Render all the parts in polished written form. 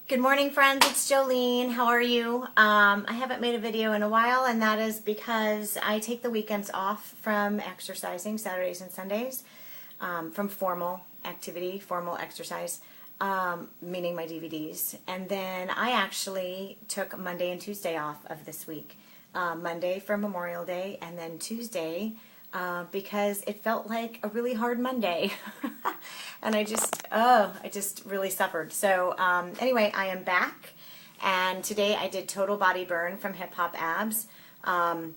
Good morning, friends. It's Jolene. How are you? I haven't made a video in a while, and that is because I take the weekends off from exercising, Saturdays and Sundays, from formal activity, formal exercise, meaning my DVDs. And then I actually took Monday and Tuesday off of this week. Monday for Memorial Day, and then Tuesday because it felt like a really hard Monday. And I just really suffered. So anyway, I am back, and today I did Total Body Burn from Hip Hop Abs. I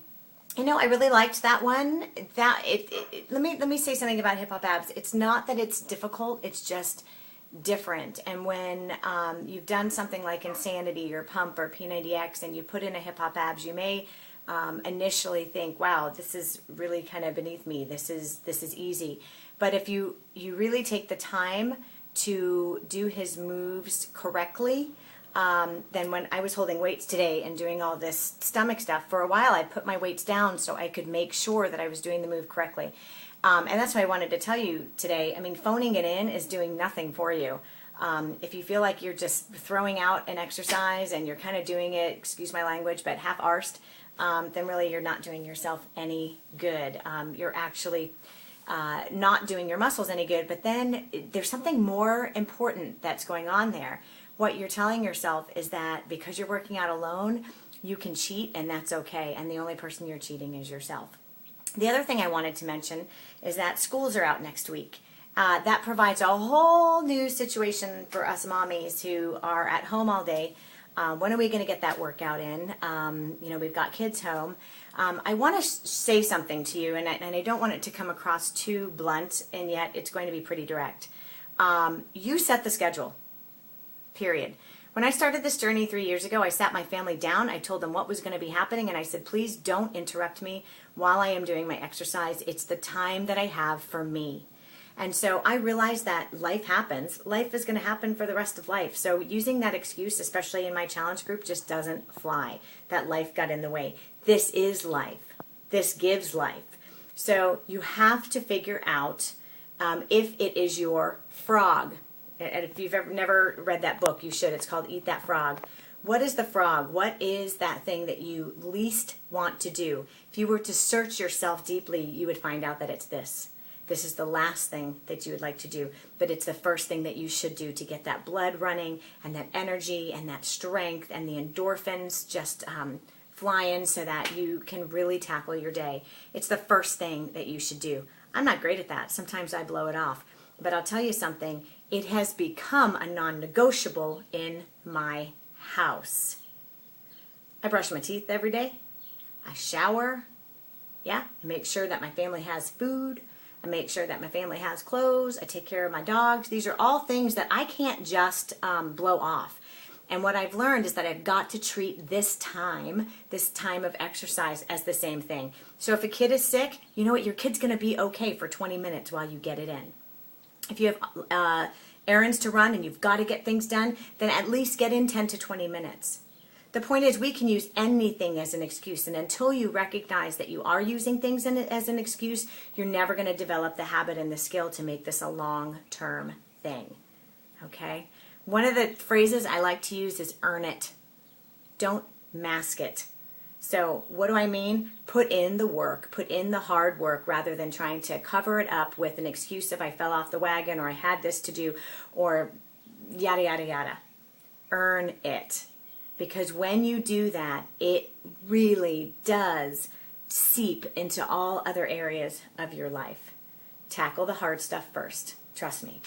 really liked that one. Let me say something about Hip Hop Abs. It's not that it's difficult, it's just different. And when you've done something like Insanity or Pump or P90X and you put in a Hip Hop Abs, you may initially think, wow, this is really kind of beneath me. This is easy. But if you really take the time to do his moves correctly, then when I was holding weights today and doing all this stomach stuff, for a while I put my weights down so I could make sure that I was doing the move correctly. And that's what I wanted to tell you today. I mean, phoning it in is doing nothing for you. If you feel like you're just throwing out an exercise and you're kind of doing it, excuse my language, but half-arsed, then really you're not doing yourself any good. You're actually not doing your muscles any good, but then there's something more important that's going on there. What you're telling yourself is that because you're working out alone, you can cheat, and that's okay, and the only person you're cheating is yourself. The other thing I wanted to mention is that schools are out next week. That provides a whole new situation for us mommies who are at home all day. When are we going to get that workout in? We've got kids home. I want to say something to you, and I don't want it to come across too blunt, and yet it's going to be pretty direct. You set the schedule, period. When I started this journey 3 years ago, I sat my family down, I told them what was going to be happening, and I said, please don't interrupt me while I am doing my exercise. It's the time that I have for me. And so I realized that life happens. Life is going to happen for the rest of life. So using that excuse, especially in my challenge group, just doesn't fly. That life got in the way. This is life. This gives life. So you have to figure out if it is your frog. And if you've never read that book, you should. It's called Eat That Frog. What is the frog? What is that thing that you least want to do? If you were to search yourself deeply, you would find out that it's this. This is the last thing that you would like to do, but it's the first thing that you should do to get that blood running and that energy and that strength and the endorphins just flying so that you can really tackle your day. It's the first thing that you should do. I'm not great at that. Sometimes I blow it off. But I'll tell you something. It has become a non-negotiable in my house. I brush my teeth every day. I shower. Yeah, I make sure that my family has food. I make sure that my family has clothes. I take care of my dogs. These are all things that I can't just blow off. And what I've learned is that I've got to treat this time of exercise as the same thing. So if a kid is sick, you know what? Your kid's going to be okay for 20 minutes while you get it in. If you have errands to run and you've got to get things done, then at least get in 10 to 20 minutes. The point is, we can use anything as an excuse, and until you recognize that you are using things as an excuse, you're never going to develop the habit and the skill to make this a long-term thing. Okay? One of the phrases I like to use is earn it. Don't mask it. So what do I mean? Put in the work, put in the hard work rather than trying to cover it up with an excuse if I fell off the wagon or I had this to do or yada, yada, yada. Earn it. Because when you do that, it really does seep into all other areas of your life. Tackle the hard stuff first. Trust me.